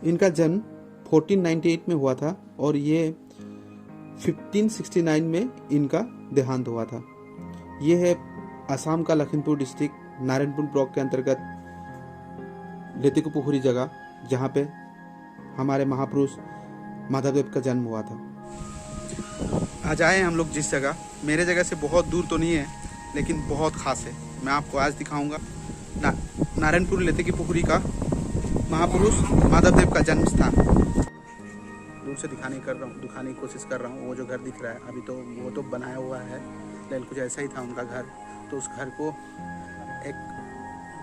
इनका जन्म 1498 में हुआ था और ये 1569 में इनका देहांत हुआ था। ये है असम का लखीमपुर डिस्ट्रिक्ट नारायणपुर ब्लॉक के अंतर्गत लेतिकुपुखुरी जगह, जहाँ पे हमारे महापुरुष माधवदेव का जन्म हुआ था। आज आए हम लोग जिस जगह, मेरे जगह से बहुत दूर तो नहीं है लेकिन बहुत खास है। मैं आपको आज दिखाऊंगा नारायणपुर लेतिकुपुखुरी का महापुरुष माधवदेव का जन्म स्थान। दूर से दिखाने की कोशिश कर रहा हूँ। वो जो घर दिख रहा है अभी तो वो तो बनाया हुआ है, लेकिन कुछ ऐसा ही था उनका घर। तो उस घर को एक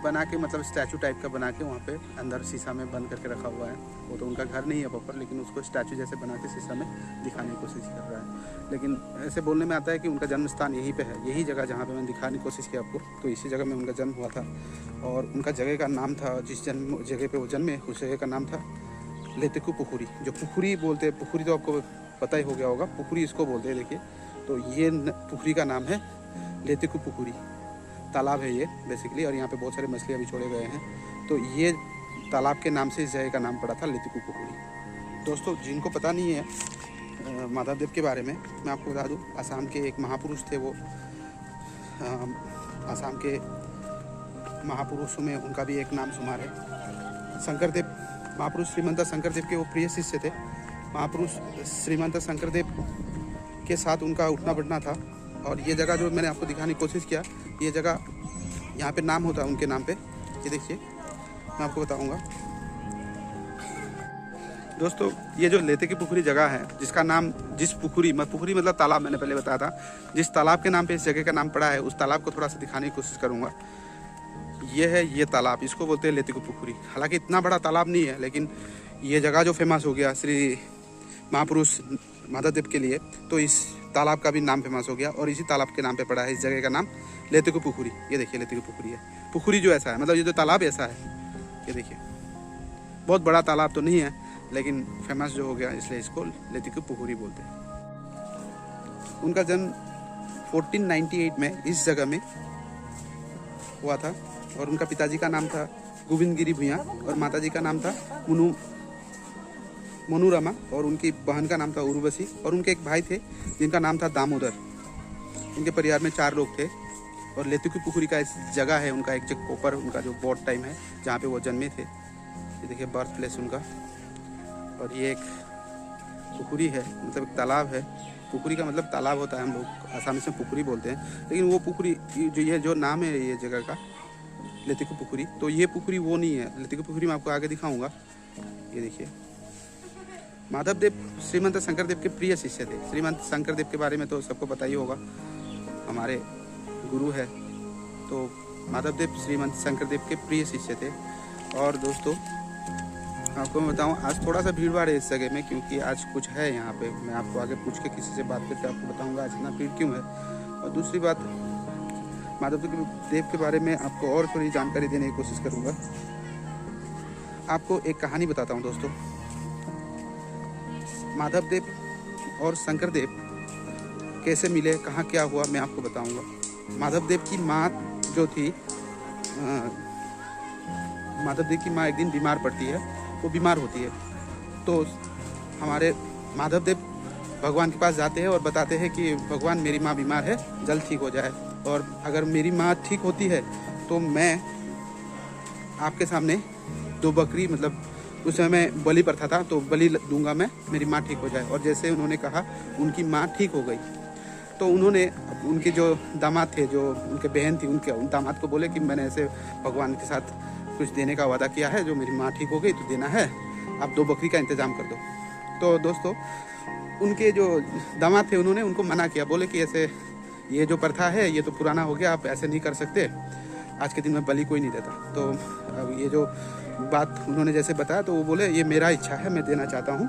बना के, मतलब स्टैचू टाइप का बना के वहाँ पे अंदर शीशा में बंद करके रखा हुआ है। वो तो उनका घर नहीं है प्रॉपर, लेकिन उसको स्टैचू जैसे बना के शीशा में दिखाने की कोशिश कर रहा है। लेकिन ऐसे बोलने में आता है कि उनका जन्म स्थान यहीं पे है, यही जगह जहाँ पे मैंने दिखाने की कोशिश की आपको। तो इसी जगह में उनका जन्म हुआ था और उनका जगह का नाम था, जिस जगह पर वो जन्मे उस जगह का नाम था लेतिकुपुखुरी। जो पुखुरी बोलते हैं, पुखुरी तो आपको पता ही हो गया होगा, पुखुरी इसको बोलते हैं। देखिए, तो ये पुखुरी का नाम है लेतिकुपुखुरी। तालाब है ये बेसिकली, और यहाँ पे बहुत सारे मछलियाँ भी छोड़े गए हैं। तो ये तालाब के नाम से इस जगह का नाम पड़ा था लेतिकुपुखुरी। दोस्तों, जिनको पता नहीं है माधवदेव के बारे में, मैं आपको बता दूँ, असम के एक महापुरुष थे वो। असम के महापुरुषों में उनका भी एक नाम शुमार है। शंकरदेव महापुरुष श्रीमंत शंकरदेव के वो प्रिय शिष्य थे। महापुरुष श्रीमंत शंकरदेव के साथ उनका उठना बैठना था। और ये जगह जो मैंने आपको दिखाने की कोशिश किया, ये जगह यहाँ पे नाम होता है उनके नाम पे। ये देखिए, मैं आपको बताऊंगा। दोस्तों, ये जो लेतिकुपुखुरी जगह है, जिसका नाम, जिस पुखुरी मतलब तालाब, मैंने पहले बताया था, जिस तालाब के नाम पे इस जगह का नाम पड़ा है, उस तालाब को थोड़ा सा दिखाने की कोशिश करूँगा। ये है ये तालाब, इसको बोलते हैं लेतिकुपुखुरी। हालांकि इतना बड़ा तालाब नहीं है, लेकिन ये जगह जो फेमस हो गया श्री महापुरुष माधवदेव के लिए, तो इस तालाब का भी नाम फेमस हो गया और इसी तालाब के नाम पे पड़ा है इस जगह का नाम लेतिकुपुखुरी। ये देखिए, लेतिकुपुखुरी है। पुखुरी जो ऐसा है, मतलब ये जो तालाब ऐसा है, ये देखिए, बहुत बड़ा तालाब तो नहीं है लेकिन फेमस जो हो गया, इसलिए इसको लेतिकुपुखुरी बोलते हैं। उनका जन्म 1498 में इस जगह में हुआ था और उनका पिताजी का नाम था गोविंदगिरी भुइयां और माताजी का नाम था मनोरमा, और उनकी बहन का नाम था उर्वशी, और उनके एक भाई थे जिनका नाम था दामोदर। इनके परिवार में 4 लोग थे। और लेतिकुपुखुरी का इस जगह है उनका एक प्रॉपर, उनका जो बर्थ टाइम है जहाँ पे वो जन्मे थे। ये देखिए बर्थ प्लेस उनका। और ये एक पुखुरी है, मतलब एक तालाब है। पुखुरी का मतलब तालाब होता है, हम लोग आसामी से पुखुरी बोलते हैं। लेकिन वो पुखुरी जो ये जो नाम है ये जगह का लेतिकुपुखुरी, तो ये पुखुरी वो नहीं है। लेतिकुपुखुरी मैं आपको आगे दिखाऊंगा। ये देखिए, माधवदेव श्रीमंत शंकरदेव के प्रिय शिष्य थे। श्रीमंत शंकरदेव के बारे में तो सबको पता ही होगा, हमारे गुरु है। तो माधवदेव श्रीमंत शंकरदेव के प्रिय शिष्य थे। और दोस्तों, आपको मैं बताऊं, आज थोड़ा सा भीड़ भाड़ है इस जगह में, क्योंकि आज कुछ है यहाँ पे। मैं आपको आगे पूछ के किसी से बात करके आपको बताऊंगा आज इतना भीड़ क्यों है। और दूसरी बात, माधवदेव के बारे में आपको और थोड़ी जानकारी देने की कोशिश करूँगा। आपको एक कहानी बताता हूँ दोस्तों। माधवदेव और शंकरदेव कैसे मिले, कहाँ क्या हुआ, मैं आपको बताऊंगा। माधवदेव की माँ जो थी, माधवदेव की माँ एक दिन बीमार पड़ती है, वो बीमार होती है। तो हमारे माधवदेव भगवान के पास जाते हैं और बताते हैं कि भगवान, मेरी माँ बीमार है, जल्द ठीक हो जाए, और अगर मेरी माँ ठीक होती है तो मैं आपके सामने 2 बकरी, मतलब उस समय बलि प्रथा था, तो बलि दूंगा मैं, मेरी माँ ठीक हो जाए। और जैसे उन्होंने कहा, उनकी माँ ठीक हो गई। तो उन्होंने उनके जो दामाद थे, जो उनके बहन थी, उन दामाद को बोले कि मैंने ऐसे भगवान के साथ कुछ देने का वादा किया है, जो मेरी माँ ठीक हो गई तो देना है, आप 2 बकरी का इंतजाम कर दो। तो दोस्तों, उनके जो दामाद थे उन्होंने उनको मना किया, बोले कि ऐसे ये जो प्रथा है ये तो पुराना हो गया, आप ऐसे नहीं कर सकते, आज के दिन में बलि कोई नहीं देता। तो अब ये जो बात उन्होंने जैसे बताया, तो वो बोले ये मेरा इच्छा है, मैं देना चाहता हूँ।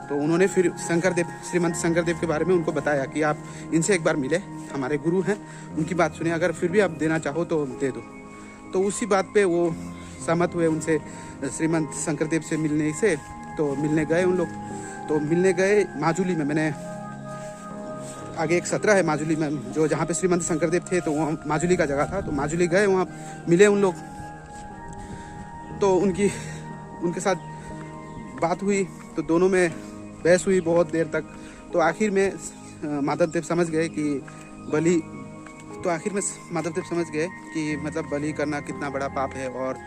तो उन्होंने फिर शंकरदेव, श्रीमंत शंकरदेव के बारे में उनको बताया कि आप इनसे एक बार मिले, हमारे गुरु हैं, उनकी बात सुनिए, अगर फिर भी आप देना चाहो तो दे दो। तो उसी बात पे वो सहमत हुए उनसे, श्रीमंत शंकरदेव से मिलने से। तो मिलने गए उन लोग, तो मिलने गए माजुली में। मैंने आगे एक 17 है माजुली में, जो जहाँ पे श्रीमंत शंकरदेव थे, तो वहाँ माजुली का जगह था। तो माजुली गए, वहाँ मिले उन लोग। तो उनके साथ बात हुई तो दोनों में बहस हुई बहुत देर तक। तो आखिर में माधव देव समझ गए कि बलि मतलब बलि करना कितना बड़ा पाप है, और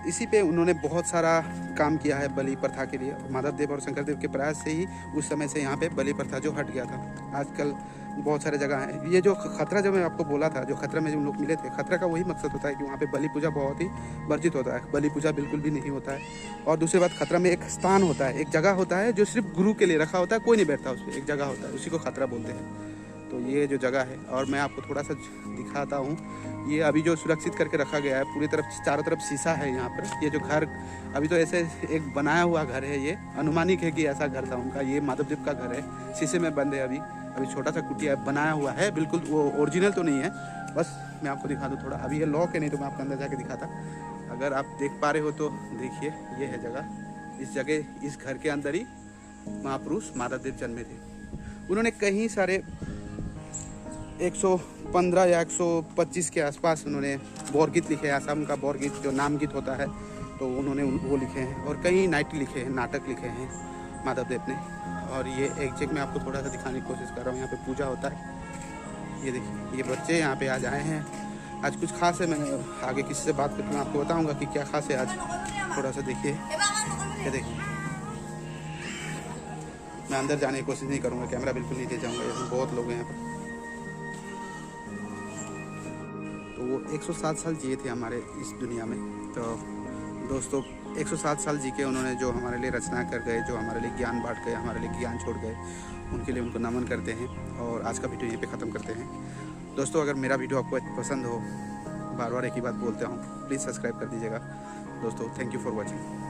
इसी पे उन्होंने बहुत सारा काम किया है बलि प्रथा के लिए। माधव देव और शंकर देव के प्रयास से ही उस समय से यहाँ पे बलि प्रथा जो हट गया था। आजकल बहुत सारे जगह हैं। ये जो खतरा जो मैं आपको बोला था, जो खतरा में जो लोग मिले थे, खतरा का वही मकसद होता है कि वहाँ पे बलि पूजा बहुत ही वर्जित होता है, बलि पूजा बिल्कुल भी नहीं होता है। और दूसरी बात, खतरा में एक स्थान होता है, एक जगह होता है जो सिर्फ गुरु के लिए रखा होता है, कोई नहीं बैठता उस पर, एक जगह होता है, उसी को खतरा बोलते हैं। तो ये जो जगह है, और मैं आपको थोड़ा सा दिखाता हूँ, ये अभी जो सुरक्षित करके रखा गया है, पूरी तरफ चारों तरफ शीशा है यहाँ पर। ये जो घर अभी तो ऐसे एक बनाया हुआ घर है, ये अनुमानिक है कि ऐसा घर था उनका। ये माधवदेव का घर है, शीशे में बंद है। अभी छोटा सा कुटिया बनाया हुआ है, बिल्कुल वो ओरिजिनल तो नहीं है। बस मैं आपको दिखा दूँ थोड़ा, अभी ये लॉक है, नहीं तो मैं आपके अंदर जाके दिखाता। अगर आप देख पा रहे हो तो देखिए, ये है जगह। इस जगह, इस घर के अंदर ही महापुरुष माधवदेव जन्मे थे। उन्होंने कहीं सारे 115 या 125 के आसपास उन्होंने बोरगीत लिखे हैं। असम का बोरगीत जो नाम गीत होता है, तो उन्होंने वो लिखे हैं। और कई नाट्य लिखे हैं, नाटक लिखे हैं माधवदेव ने। और ये एक जगह मैं आपको थोड़ा सा दिखाने की कोशिश कर रहा हूँ। यहाँ पे पूजा होता है, ये देखिए, ये बच्चे यहाँ पे आज आए हैं। आज कुछ खास है, मैं आगे किसी से बात करके मैं आपको बताऊँगा कि क्या खास है आज। थोड़ा सा देखिए, ये देखिए, मैं अंदर जाने की कोशिश नहीं करूँगा, कैमरा बिल्कुल नहीं ले जाऊँगा, यहाँ बहुत लोग हैं यहाँ पर। तो वो 107 साल जिए थे हमारे इस दुनिया में। तो दोस्तों, 107 साल जी के उन्होंने जो हमारे लिए रचना कर गए, जो हमारे लिए ज्ञान बांट गए, हमारे लिए ज्ञान छोड़ गए, उनके लिए उनको नमन करते हैं। और आज का वीडियो यहीं पे ख़त्म करते हैं। दोस्तों, अगर मेरा वीडियो आपको पसंद हो, बार बार एक ही बात बोलता हूँ, प्लीज़ सब्सक्राइब कर दीजिएगा। दोस्तों, थैंक यू फॉर वॉचिंग।